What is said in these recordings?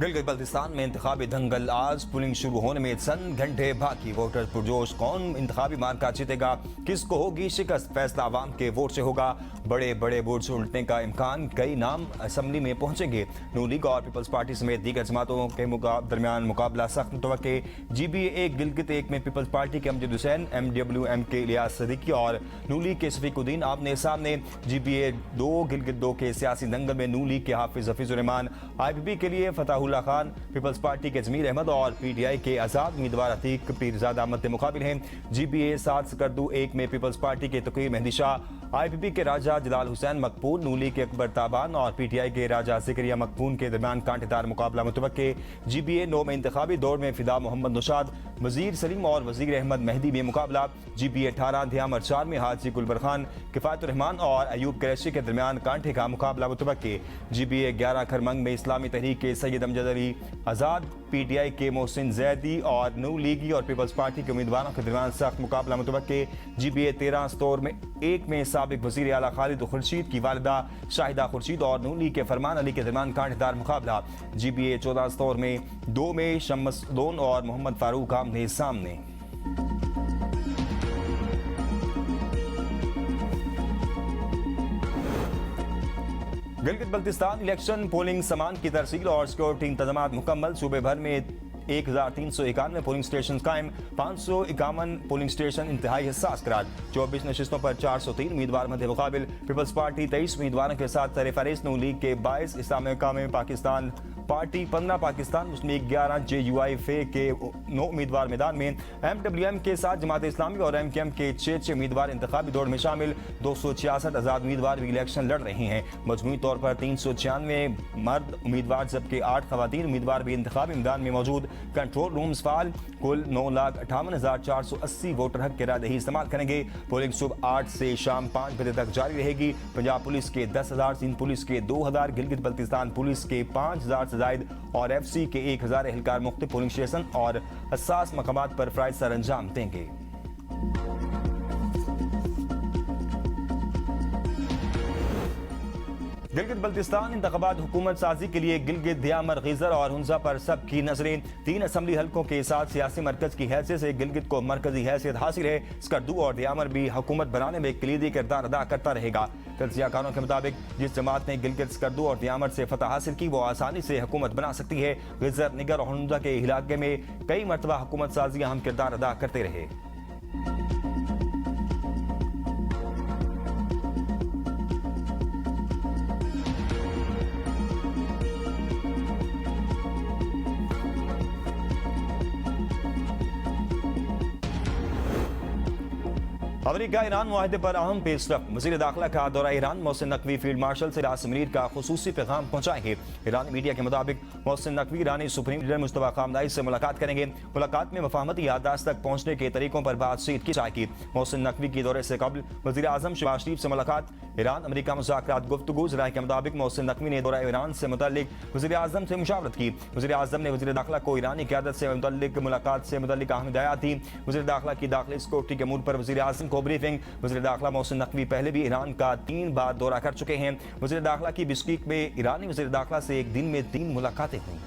गिलगित बल्तिस्तान में इंतखाबी दंगल आज पोलिंग शुरू होने में चंद घंटे बाकी। वोटर पुरजोश, कौन इंतखाबी मार्का जीतेगा, किसको होगी शिकस्त, फैसला आवाम के वोट से होगा। बड़े बड़े वोट से उल्टने का इम्कान, कई नाम असम्बली में पहुंचेंगे। नून लीग और पीपल्स पार्टी समेत दीगर जमातों के दरमियान मुकाबला सख्त मुतवक्के। GBA 1 गिलगित 1 में पीपल्स पार्टी के अमजद हुसैन, MWM के इलियास सदीकी और नून लीग के शफीकुद्दीन आमने सामने। GBA 2 गिलगित 2 के सियासी दंगल में नून लीग के हाफिज हफीजुर रहमान, IPP के लिए फताहुल्लाह खान, पीपल्स पार्टी के जमीर अहमद और PTI के आजाद उम्मीदवार अतीक पीरजादा मद्दे मुकाबिल हैं। GBA 7 सकरदू 1 में पीपल्स पार्टी के तकीर मेहंदी शाह, IPP के राजा जलाल हुसैन मकबूल, नून लीग के अकबर ताबान और PTI के राजा जिक्रिया मकबून के दरमियान कांटेदार मुकाबला मुतवक्के। GBA 9 में इंतखाबी दौर में फिदा मोहम्मद नौशाद, वजीर सलीम और वजीर अहमद मेहदी में मुकाबला। GBA 18 ध्यामर 4 में हाजी गुलबर खान, किफायतुर रहमान और अयूब कुरैशी के दरमियान कांटे का मुकाबला मुतवक्के। GBA 11 खरमंग में इस्लामी तहरीक के सैयद अमजद अली आज़ाद, PTI के मोहसिन जैदी और नून लीगी और पीपल्स पार्टी के उम्मीदवारों के दरमियान सख्त मुकाबला मुतवक्के। GBA 13 स्तोर में 1 में साबिक वजीर आला खालिद खुर्शीद की वालिदा शाहिदा खुर्शीद और नून लीग के फरमान अली के दरमियान कांटेदार मुकाबला। GBA 14 स्तोर में 2 में शम्स लोन और मोहम्मद फारूक आमने सामने। गिलगित बल्तिस्तान इलेक्शन पोलिंग सामान की तरसील और सिक्योरिटी इंतजाम मुकम्मल। सूबे भर में 1391 पोलिंग स्टेशन कायम, 551 पोलिंग स्टेशन इंतहाई हसास करार। 24 नशिस्तों पर 403 उम्मीदवार मध्य मुकाबिल। पीपल्स पार्टी 23 उम्मीदवारों के साथ सरफहरिस्त, नून लीग के 22, इस्लामिया में पाकिस्तान पार्टी 15, पाकिस्तान मुस्लिम लीग 11, JUI फे के 9 उम्मीदवार मैदान में। MWM के साथ जमात इस्लामी और MKM के 6 उम्मीदवार इंतखाबी दौड़ में शामिल। 266 आज़ाद उम्मीदवार भी इलेक्शन लड़ रहे हैं। मजमूई तौर पर 396 मर्द उम्मीदवार जबकि 8 खवातीन उम्मीदवार भी इंतखाबी मैदान में मौजूद। कंट्रोल रूम्स फाल, कुल 9,58,480 वोटर हक की रायदही इस्तेमाल करेंगे। पोलिंग सुबह 8 से शाम 5 बजे तक जारी रहेगी। पंजाब पुलिस के 10,000, सिंध पुलिस के 2,000, गिलगित बल्तिस्तान पुलिस के 5,000 से जायद और FC के 1,000 एहलकार मुख्तलिफ पोलिंग स्टेशन और हसास मकामात पर फराइज सर अंजाम देंगे। गिलगित बल्तिस्तान इंतखाबात हुकूमत साजी के लिए गिलगित, ध्यामर, गीजर और हुंजा पर सबकी नजरें। 3 असम्बली हल्कों के साथ सियासी मरकज की हैसियत से गिलगित को मरकजी हैसियत हासिल है। स्कर्दू और ध्यामर भी हुकूमत बनाने में कलीदी किरदार अदा करता रहेगा। तज्जियाकारों के मुताबिक जिस जमात ने गिलगित, स्कर्दू और ध्यामर से फतह हासिल की वो आसानी से हुकूमत बना सकती है। गीजर, निगर और हुंजा के इलाके में कई मरतबा हुकूमत साजी अहम किरदार अदा करते रहे। अमेरिका ईरान मुआहदे पर अहम पेशरफ। वज़ीर दाखिला का दौरा Iran, Mohsin Naqvi field marshal से रास अमीर का खुसूसी पैगाम पहुंचाएंगे। ईरानी मीडिया के मुताबिक मोहसिन नकवी ईरानी सुप्रीम लीडर मुस्तफा खामनेई से मुलाकात करेंगे। मुलाकात में मफाहमती याददाश्त तक पहुंचने के तरीकों पर बातचीत की जाएगी। मोहसिन नकवी की दौरे से कबल वज़ीर आज़म शहबाज शरीफ से मुलाकात। ईरान अमेरिका मुज़ाकरात गुफ्तगू। ज़राए के मुताबिक मोहसिन नकवी ने दौरा ईरान से मुतल्लिक वज़ीर आज़म से मुशावरत की। वज़ीर आज़म ने वज़ीर दाखिला को ईरानी क़यादत से मुतल्लिक मुलाकात से मुतल्लिक अहम हिदायत दी। वज़ीर दाखिला की दाखिली सिक्योरिटी के अमूर पर वज़ीर आज़म को ब्रीफिंग। वज़ीर दाखिला मोहसिन नकवी पहले भी ईरान का 3 बार दौरा कर चुके हैं। वज़ीर दाखिला की बिश्केक में ईरानी वज़ीर दाखिला से एक दिन में 3 मुलाकातें हुई।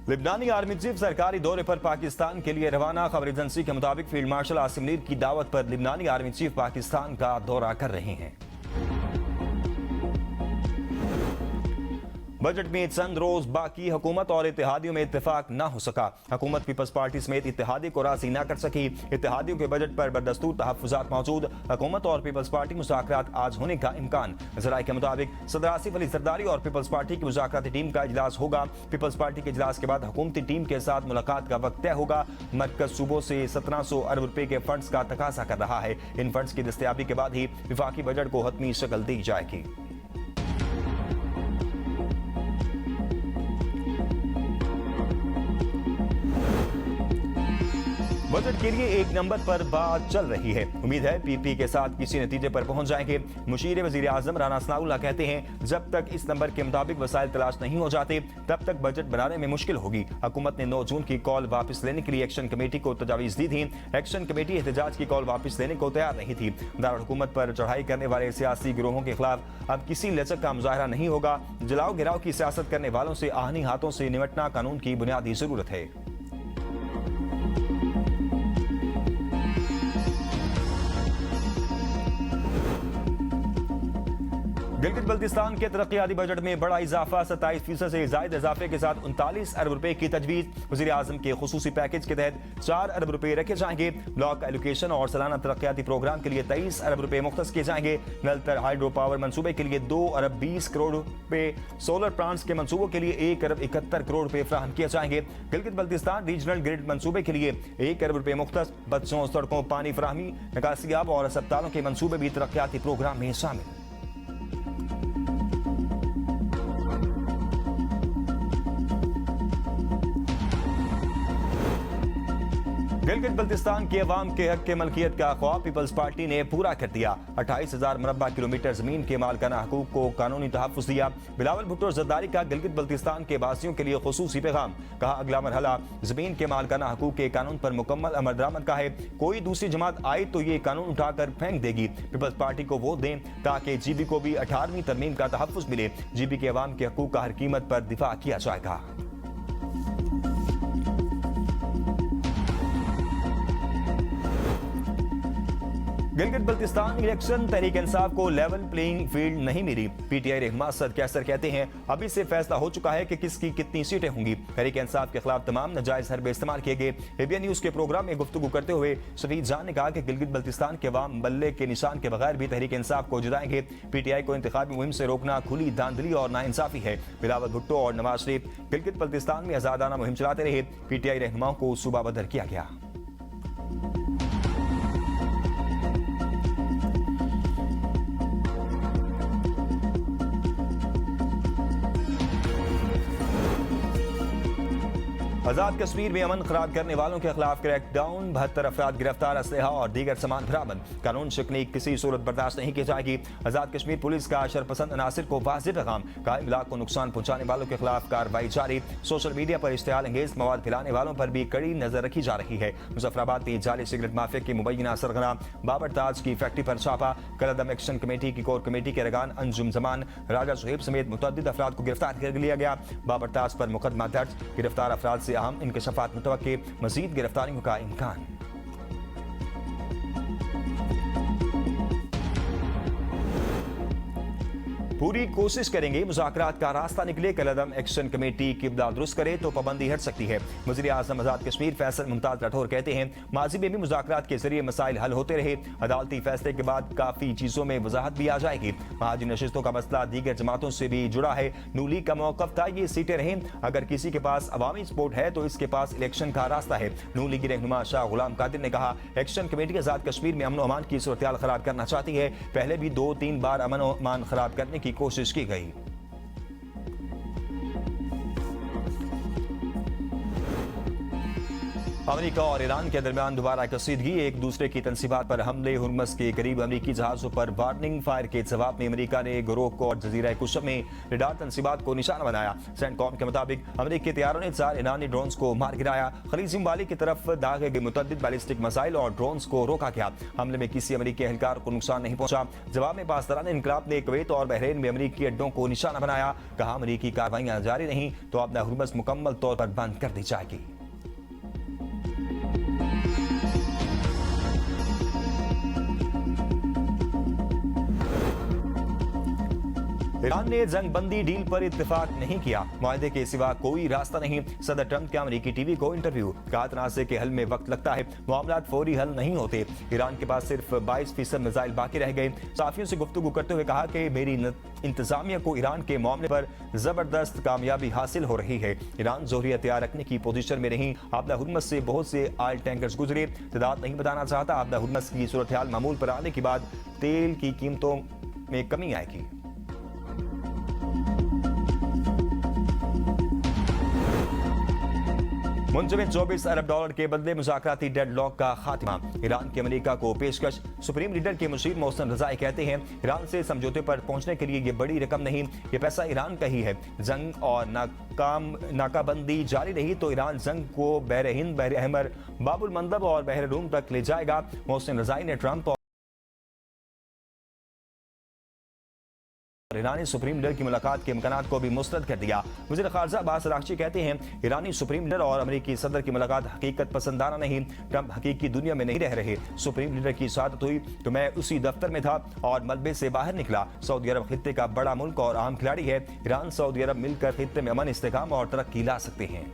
लिबनानी आर्मी चीफ सरकारी दौरे पर पाकिस्तान के लिए रवाना। खबर एजेंसी के मुताबिक फील्ड मार्शल आसिम मुनीर की दावत पर लिबनानी आर्मी चीफ पाकिस्तान का दौरा कर रहे हैं। बजट में चंद रोज बाकी, हुकूमत और इत्तेहादियों में इत्तेफाक न हो सका। हुकूमत पीपल्स पार्टी समेत इत्तेहादी को राजी न कर सकी। इत्तेहादियों के बजट पर बदस्तूर तहफ्फुज़ात मौजूद। हुकूमत और पीपल्स पार्टी मुज़ाकरात आज होने का इम्कान। ज़राए के मुताबिक सदर आसिफ अली जरदारी और पीपल्स पार्टी की मुज़ाकराती टीम का इजलास होगा। पीपल्स पार्टी के इजलास के बाद हुकूमती टीम के साथ मुलाकात का वक्त तय होगा। मरकज सूबों से 1700 अरब रुपए के फंड्स का तकाजा कर रहा है। इन फंड्स की दस्तयाबी के बाद ही विफाकी बजट को हतमी शक्ल दी जाएगी। बजट के लिए एक नंबर पर बात चल रही है। उम्मीद है पीपी के साथ किसी नतीजे पर पहुंच जाएंगे। मुशीर वजीर आजम राना सनाउल्लाह कहते हैं, जब तक इस नंबर के मुताबिक वसाइल तलाश नहीं हो जाते तब तक बजट बनाने में मुश्किल होगी। हुकूमत ने 9 जून की कॉल वापस लेने के लिए एक्शन कमेटी को तजावीज दी थी। एक्शन कमेटी एहतजाज की कॉल वापस लेने को तैयार नहीं थी। दारुल हुकूमत पर चढ़ाई करने वाले सियासी गिरोहों के खिलाफ अब किसी लचक का मुजाहरा नहीं होगा। जलाओ गिराव की सियासत करने वालों से आहनी हाथों से निपटना कानून की बुनियादी जरूरत है। गिलगित बल्तिस्तान के तरक्याती बजट में बड़ा इजाफा, 27% से ज्यादा इजाफे के साथ 39 अरब रुपए की तजवीज। वजीर आजम के खुसूसी पैकेज के तहत 4 अरब रुपए रखे जाएंगे। ब्लॉक एलोकेशन और सालाना तरक्याती प्रोग्राम के लिए 23 अरब रुपए मुख्तस किए जाएंगे। नलतर हाइड्रो पावर मंसूबे के लिए 2 अरब 20 करोड़ रुपए, सोलर प्लांट्स के मंसूबों के लिए 1 अरब 71 करोड़ रुपए फ्राहम किए जाएंगे। गिलगित बल्तिस्तान रीजनल ग्रिड मंसूबे के लिए 1 अरब रुपए मुख्तस। बच्चों, सड़कों, पानी फराहमी, निकासियाब और अस्पतालों के मंसूबे भी तरक्याती प्रोग्राम में शामिल। गिलगित बल्तिस्तान के अवाम के हक के मलकियत का ख्वाब पीपल्स पार्टी ने पूरा कर दिया। 28,000 मुरब्बा किलोमीटर जमीन के मालकाना हकूक को कानूनी तहफ़्फ़ुज़ दिया। बिलावल भुट्टो जरदारी का गिलगित बल्तिस्तान के वासियों के लिए खुसूसी पैगाम। कहा, अगला मरहला जमीन के मालकाना हकूक के कानून पर मुकम्मल अमल दरामद का है। कोई दूसरी जमात आए तो ये कानून उठाकर फेंक देगी। पीपल्स पार्टी को वोट दें ताकि जीबी को भी 18वीं तरमीम का तहफ़्फ़ुज़ मिले। जीबी के अवाम के हकूक का हर कीमत पर दिफा किया जाएगा। गिलगित बल्तिस्तान इलेक्शन तहरीक इंसाफ को लेवल प्लेइंग फील्ड नहीं मिली। पीटीआई रहनुमा सद कैसर कहते हैं, अभी से फैसला हो चुका है कि किसकी कितनी सीटें होंगी। तहरीक इंसाफ के खिलाफ तमाम नाजायज हरबे इस्तेमाल किए गए। एबीएन न्यूज के प्रोग्राम में गुफ्तगू करते हुए शफीद जान ने कहा कि गिलगित बल्तिस्तान के अवाम बल्ले के निशान के बगैर भी तहरीक इंसाफ को जिताएंगे। पीटीआई को इंतखाबी मुहिम से रोकना खुली धांधली और नाइंसाफी है। बिलावल भुट्टो और नवाज शरीफ गिलगित बल्तिस्तान में आजादाना मुहिम चलाते रहे। पीटीआई रहनुमाओं को सूबा बदर किया गया। आजाद कश्मीर में अमन खराब करने वालों के खिलाफ क्रैकडाउन, 72 अफराद गिरफ्तार, असलहा और दीगर सामान बरामद। कानून शिकनी किसी सूरत बर्दाश्त नहीं की जाएगी। आजाद कश्मीर पुलिस का शरपसंद अनासिर को वाज़ेह पैगाम। कायम इलाक़ को नुकसान पहुंचाने वालों के खिलाफ कार्रवाई जारी। सोशल मीडिया पर इश्तिहाल अंगेज मवाद फैलाने वालों पर भी कड़ी नजर रखी जा रही है। मुजफ्फराबाद में जाली सिगरेट माफिया की मुबैना सरगना। बाबर ताज की फैक्ट्री पर छापा। कलअदम एक्शन कमेटी की कोर कमेटी के अरकान अंजुम जमान, राजा सुहेब समेत मुतअद्दिद अफराद को गिरफ्तार कर लिया गया। बाबर ताज पर मुकदमा दर्ज। गिरफ्तार अफराद से अहम इंकशाफात मुतवक्के। मजीद गिरफ्तारियों का इम्कान। पूरी कोशिश करेंगे मुज़ाकरात का रास्ता निकले। कलअदम एक्शन कमेटी किबला दुरुस्त करे तो पाबंदी हट सकती है। वज़ीर आज़म आज़ाद कश्मीर फैसल मुमताज राठौर कहते हैं, माजी में भी मुज़ाकरात के जरिए मसाइल हल होते रहे। अदालती फैसले के बाद काफ़ी चीज़ों में वजाहत भी आ जाएगी। महाजी नशिस्तों का मसला दीगर जमातों से भी जुड़ा है। नूली का मौक़िफ़ था ये सीटें रहें। अगर किसी के पास अवामी सपोर्ट है तो इसके पास इलेक्शन का रास्ता है। नूली की रहनुमा शाह गुलाम कादिर ने कहा, एक्शन कमेटी आज़ाद कश्मीर में अमन अमान की सूरत खराब करना चाहती है। पहले भी 2-3 बार अमन अमान खराब करने की कोशिश की गई। अमेरिका और ईरान के दरमियान दोबारा कसीदगी। एक दूसरे की तनसीबात पर हमले। हुर्मस के करीब अमेरिकी जहाजों पर वार्निंग फायर के जवाब में अमेरिका ने गिरोह को और जजीरा कुशम में रडार तनसीबात को निशाना बनाया। सेंटकॉम के मुताबिक अमेरिकी तैयारों ने 4 ईरानी ड्रोन्स को मार गिराया। खलीज ममालिक की तरफ दागे गए मुतअद्दिद बैलिस्टिक मिसाइल और ड्रोन्स को रोका गया। हमले में किसी अमेरिकी एहलकार को नुकसान नहीं पहुंचा। जवाब में पासदारान इनकलाब ने कुवैत और बहरीन में अमेरिकी अड्डों को निशाना बनाया। कहा, अमेरिकी कार्रवाइयां जारी नहीं तो अपना हुर्मस मुकम्मल तौर पर बंद कर दी जाएगी। ईरान ने जंगबंदी डील पर इत्तेफाक नहीं किया। मुआहदे के सिवा कोई रास्ता नहीं। सदर ट्रंप के अमेरिकी टीवी को इंटरव्यू। कहा, तनाज़े के हल में वक्त लगता है, मामलात फौरी हल नहीं होते। ईरान के पास सिर्फ 22% मिसाइल बाकी रह गए। सहाफियों से गुफ्तगू करते हुए कहा कि मेरी इंतजामिया को ईरान के मामले पर जबरदस्त कामयाबी हासिल हो रही है। ईरान जोहरी हथियार रखने की पोजीशन में नहीं। आबदा हुर्मस से बहुत से ऑयल टैंकर्स गुजरे। तादाद नहीं बताना चाहता। आबदा हुर्मस की सूरत हाल मामूल पर आने के बाद तेल की कीमतों में कमी आएगी। मुंजमद $24 अरब के बदले मुज़ाकराती डेडलॉक का खात्मा। ईरान की अमेरिका को पेशकश। सुप्रीम लीडर के मुशीर मोहसिन रज़ाई कहते हैं ईरान से समझौते पर पहुंचने के लिए ये बड़ी रकम नहीं, ये पैसा ईरान का ही है। जंग और नाकाबंदी जारी रही तो ईरान जंग को बहर हिंद, बहर अहमर, बाबुल मंदब और बहर रूम तक ले जाएगा। मोहसिन रज़ाई ने ट्रंप और ईरानी सुप्रीम लीडर की मुलाकात के इम्कानात को भी मुस्तरद कर दिया। वज़ीर ख़ारजा अब्बास अराग़ची कहते हैं ईरानी सुप्रीम लीडर और अमेरिकी सदर की मुलाकात हकीकत पसंदाना नहीं। ट्रंप हकीकी दुनिया में नहीं रह रहे। सुप्रीम लीडर की शहादत हुई तो मैं उसी दफ्तर में था और मलबे से बाहर निकला। सऊदी अरब खित्ते का बड़ा मुल्क और अहम खिलाड़ी है। ईरान सऊदी अरब मिलकर खित्ते में अमन, इस्तेकाम और तरक्की ला सकते हैं।